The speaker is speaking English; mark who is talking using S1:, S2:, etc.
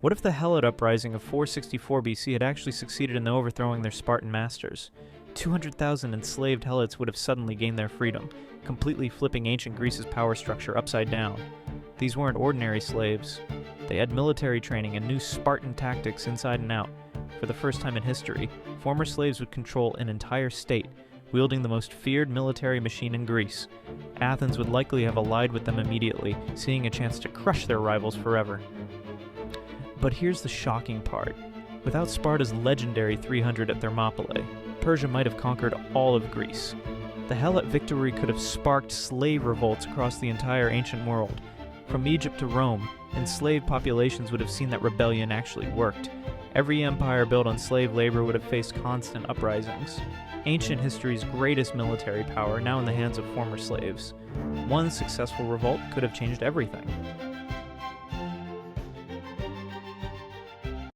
S1: What if the Helot uprising of 464 BC had actually succeeded in overthrowing their Spartan masters? 200,000 enslaved Helots would have suddenly gained their freedom, completely flipping ancient Greece's power structure upside down. These weren't ordinary slaves. They had military training and knew Spartan tactics inside and out. For the first time in history, former slaves would control an entire state, wielding the most feared military machine in Greece. Athens would likely have allied with them immediately, seeing a chance to crush their rivals forever. But here's the shocking part. Without Sparta's legendary 300 at Thermopylae, Persia might have conquered all of Greece. The Helot victory could have sparked slave revolts across the entire ancient world. From Egypt to Rome, enslaved populations would have seen that rebellion actually worked. Every empire built on slave labor would have faced constant uprisings. Ancient history's greatest military power now in the hands of former slaves. One successful revolt could have changed everything.